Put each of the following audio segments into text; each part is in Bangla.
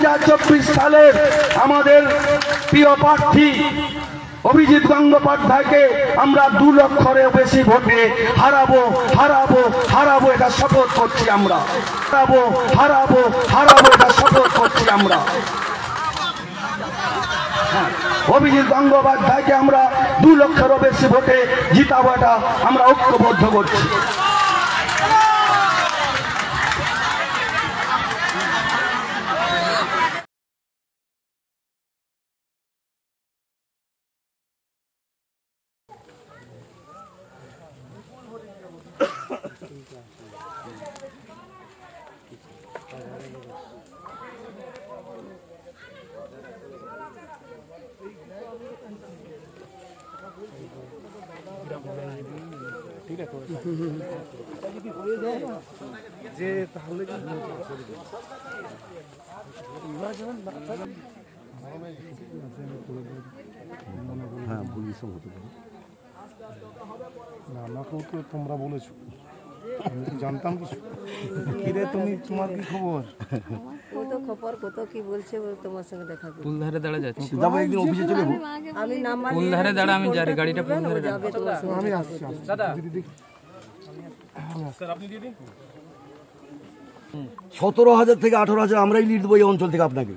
2024 সালের আমাদের প্রিয় প্রার্থী অভিজিৎ গঙ্গোপাধ্যায়কে আমরা 2 লক্ষের বেশি ভোটে হারাবো হারাবো হারাবো এটা শপথ করছি আমরা। হারাবো হারাবো হারাবো এটা শপথ করছি আমরা। অভিজিৎ গঙ্গোপাধ্যায়কে আমরা 2 লক্ষেরও বেশি ভোটে জিতাবো, এটা আমরা ঐক্যবদ্ধ করছি। ঠিক আছে যে তাহলে হ্যাঁ বলি সব হতে পারে না, আমাকেও তো তোমরা বলেছো, আমি তো জানতাম কিছু। কিরে তুমি, তোমার কি খবর? ও তো খবর কত কি বলছে, ও তোমার সঙ্গে দেখা করবে। ফুলধারে দাঁড়া যাচ্ছি, যাবো একদিন অফিসে চলে যাবো। আমি নাম্বার ফুলধারে দাঁড়া, আমি যাই গাড়িটা ফুলধারে যাবে তোমার সঙ্গে। আমি আসছি দাদা। 17,000 থেকে 18,000 আমরাই লিড দেবো এই অঞ্চল থেকে। আপনাকে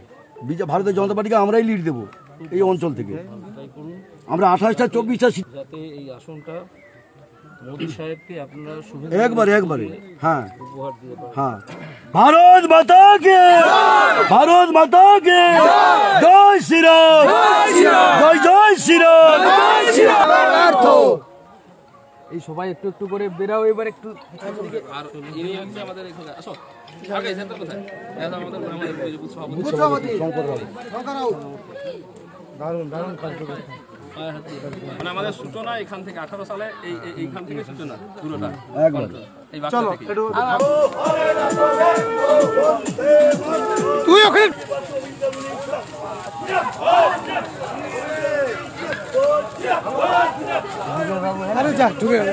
ভারতীয় জনতা পার্টিকে আমরাই লিড দেবো এই অঞ্চল থেকে। আমরা 28টা 24টা সিট, যাতে এই আসনটা মোদী সাহেবকে আপনারা একবারে হ্যাঁ উপহার দিয়ে পারেন। হ্যাঁ। ভারত মাতা কে, ভারত মাতা কে জয় শ্রীরাম, জয় জয় শ্রীরাম। এই সবাই একটু একটু করে বেরাও, এবার একটু আর ইনি হচ্ছে আমাদের এখানে আসো আগে সেন্টার কোথায় আমাদের সভাপতি দারুণ দারুণ কার্যকরী। মানে আমাদের সূচনা এখান থেকে 18 সালে এইখান থেকে সূচনা পুরোটা একবার। এই বাক্স চলো থেকে একটু তুই ওখানে আরে যা ঢুকে গেল।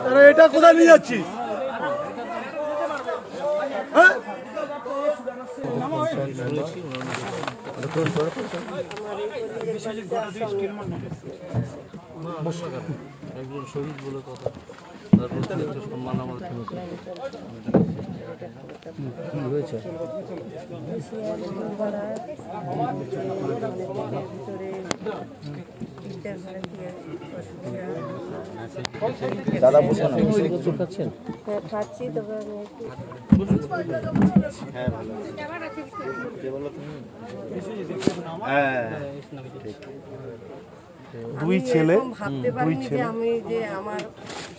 আরে এটা কোথায় নিয়ে যাচ্ছিস? হ্যাঁ একজন শহীদ বলে কথা, তার প্রতি একটা সম্মান আমাদের কি হয়েছে। দাদা বসে না, ওষুধ খাচ্ছেন? খাচ্ছি, তবে আমি দুই ছেলে, ভাবতে পারিনি যে আমি যে আমার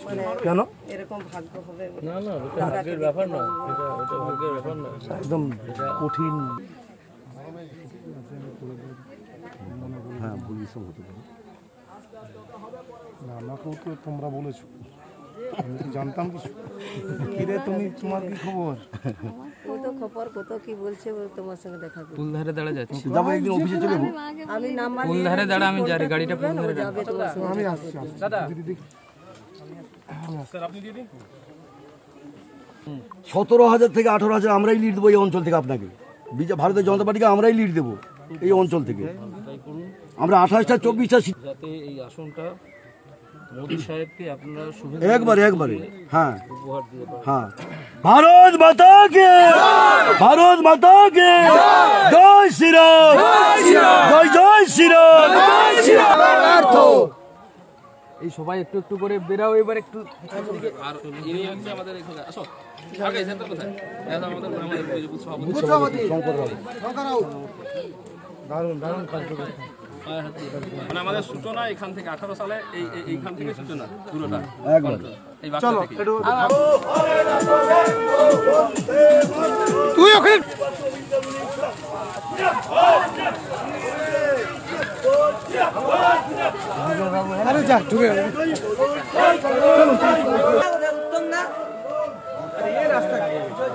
মানে কেন এরকম ভাগ্য হবে। না না, এটা ভাগ্যের ব্যাপার না, এটা ভাগ্যের ব্যাপার না, একদম কঠিন। হ্যাঁ বলি সব হতে পারে না, আমাকেও তো তোমরা বলেছো, আমি তো জানতাম কিছু। কিরে তুমি, তোমার কি খবর? ও তো খবর কত কি বলছে, ও তোমার সঙ্গে দেখা করবে। ফুলধারে দাঁড়া যাচ্ছি, যাবো একদিন অফিসে চলে যাবো। আমি নাম্বার ফুলধারে দাঁড়া, আমি যাই গাড়িটা ফুলধারে যাবে তোমার সঙ্গে। আমি আসছি দাদা। 17,000 থেকে 18,000 আমরাই লিড দেবো এই অঞ্চল থেকে। আপনাকে ভারতীয় জনতা পার্টিকে আমরাই লিড দেবো এই অঞ্চল থেকে। আমরা 28টা 24টা সিট, যাতে এই আসনটা মোদী সাহেবকে আপনারা একবারে হ্যাঁ উপহার দিয়ে পারেন। হ্যাঁ। ভারত মাতা কে, ভারত মাতা কে জয় শ্রীরাম, জয় জয় শ্রীরাম। এই সবাই একটু একটু করে বেরাও, এবার একটু আর ইনি হচ্ছে আমাদের এখানে আসো আগে সেন্টার কোথায় আমাদের সভাপতি দারুণ দারুণ কার্যকরী। মানে আমাদের সূচনা এখান থেকে 18 সালে এইখান থেকে সূচনা পুরোটা একবার। এই বাক্স চলো থেকে একটু তুই ওখানে আরে যা ঢুকে গেল।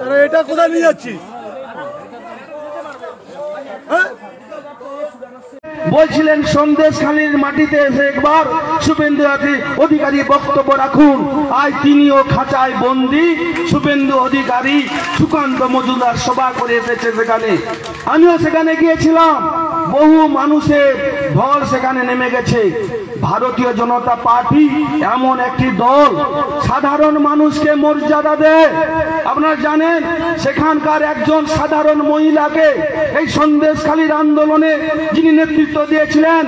আরে এটা কোথায় নিয়ে যাচ্ছিস? হ্যাঁ বলছিলেন সন্দেশখালীর মাটিতে এসে একবার শুভেন্দু অধিকারী বক্তব্য রাখুন। আজ তিনিও খাঁচায় বন্দি। শুভেন্দু অধিকারী সুকান্ত মজুমদার সভা করে এসেছে সেখানে। আমিও সেখানে গিয়েছিলাম। বহু মানুষের ঢল সেখানে নেমে গেছে। ভারতীয় জনতা পার্টি এমন একটি দল সাধারণ মানুষকে মর্যাদা দেয়। আপনারা জানেন সেখানকার একজন সাধারণ মহিলাকে এই সন্দেশখালীর আন্দোলনে যিনি নেতৃত্ব দিয়েছিলেন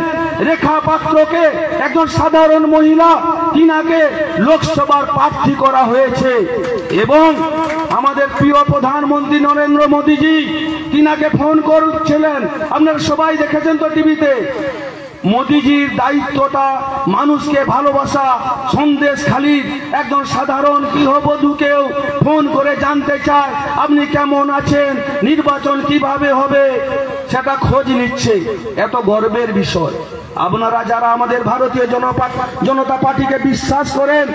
রেখা পাত্রকে, একজন সাধারণ মহিলা, তিনাকে লোকসভার প্রার্থী করা হয়েছে। এবং আমাদের প্রিয় প্রধানমন্ত্রী নরেন্দ্র মোদীজি তিনাকে ফোন করছিলেন, আপনারা সবাই দেখেছেন তো টিভিতে। মোদিজির দায়িত্বটা মানুষকে ভালোবাসা। সন্দেশখালীর একজন সাধারণ গৃহবধূকেও ফোন করে জানতে চায় আপনি কেমন আছেন, নির্বাচন কিভাবে হবে সেটা খোঁজ নিচ্ছে। এত গর্বের বিষয়। আপনারা যারা আমাদের ভারতীয় জনতা পার্টিকে বিশ্বাস করেন,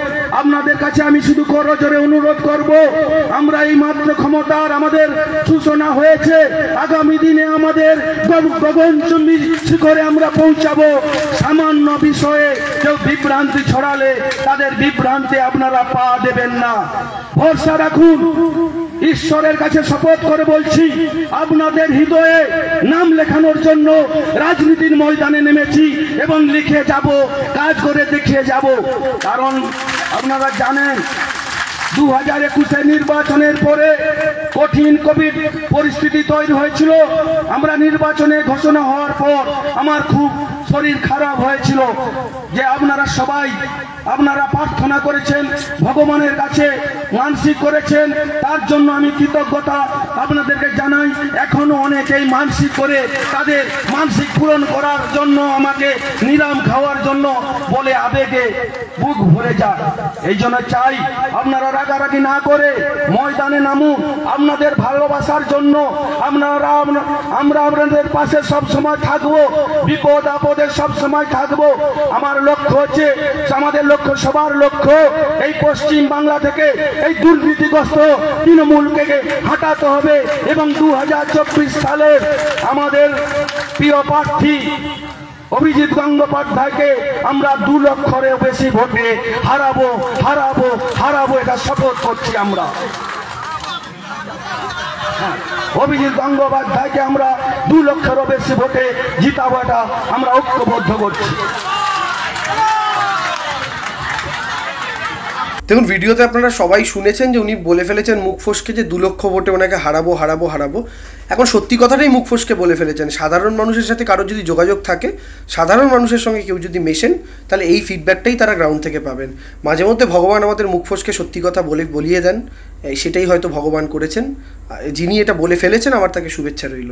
আপনাদের কাছে আমি শুধু করজোরে অনুরোধ করব, আমরা এই মাত্র ক্ষমতার আমাদের সূচনা হয়েছে। আগামী দিনে আমাদের গগনচুম্বী শিখরে আমরা পৌঁছাবো। সামান্য বিষয়ে কেউ বিভ্রান্তি ছড়ালে তাদের বিভ্রান্তি আপনারা পা দেবেন না। ভরসা রাখুন। ঈশ্বরের কাছে শপথ করে বলছি, আপনাদের হৃদয়ে নাম লেখানোর জন্য রাজনীতির ময়দানে নেমেছি এবং লিখে যাব, কাজ করে দেখিয়ে যাব। কারণ আপনারা জানেন 2021 নির্বাচনের পরে কঠিন কোভিড পরিস্থিতি তৈরি হয়েছিল। আমরা নির্বাচনে ঘোষণা হওয়ার পর আমার খুব শরীর খারাপ হয়েছিল। যে আপনারা সবাই প্রার্থনা করেছেন, ভগবানের কাছে মানসিক করেছেন, তার জন্য আমি কৃতজ্ঞতা আপনাদেরকে জানাই। এখনো অনেকেই মানসিক করে তাদের মানসিক পূরণ করার জন্য আমাকে নিলাম খাওয়ার জন্য বলে আবেগে বুক ভরে যায়। এই জন্য চাই আপনারা রাগারাগি না করে ময়দানে নামুন। আপনাদের ভালোবাসার জন্য আমরা আপনাদের পাশে সব সময় থাকবো, বিপদ আপদে সব সময় থাকবো। আমার লক্ষ্য হচ্ছে, আমাদের লক্ষ্য, সবার লক্ষ্য এই পশ্চিম বাংলা থেকে এই দুর্নীতিগ্রস্ত তৃণমূলকে হাঁটাতে হবে এবং 2024 সালের আমাদের প্রিয় প্রার্থী অভিজিৎ গঙ্গোপাধ্যায়কে আমরা 2 লক্ষের বেশি ভোটে হারাবো হারাবো হারাবো, এটা শপথ করছি আমরা। অভিজিৎ গঙ্গোপাধ্যায়কে আমরা 2 লক্ষেরও বেশি ভোটে জিতাবো, এটা আমরা ঐক্যবদ্ধ করছি। দেখুন, ভিডিওতে আপনারা সবাই শুনেছেন যে উনি বলে ফেলেছেন মুখ ফসকে যে 2 লক্ষ ভোটে ওনাকে হারাবো হারাবো হারাবো। এখন সত্যি কথাটাই মুখ ফসকে বলে ফেলেছেন। সাধারণ মানুষের সাথে কারোর যদি যোগাযোগ থাকে, সাধারণ মানুষের সঙ্গে কেউ যদি মেশেন, তাহলে এই ফিডব্যাকটাই তারা গ্রাউন্ড থেকে পাবেন। মাঝে মধ্যে ভগবান আমাদের মুখ ফসকে সত্যি কথা বলিয়ে দেন, সেটাই হয়তো ভগবান করেছেন। যিনি এটা বলে ফেলেছেন, আমার তাকে শুভেচ্ছা রইল।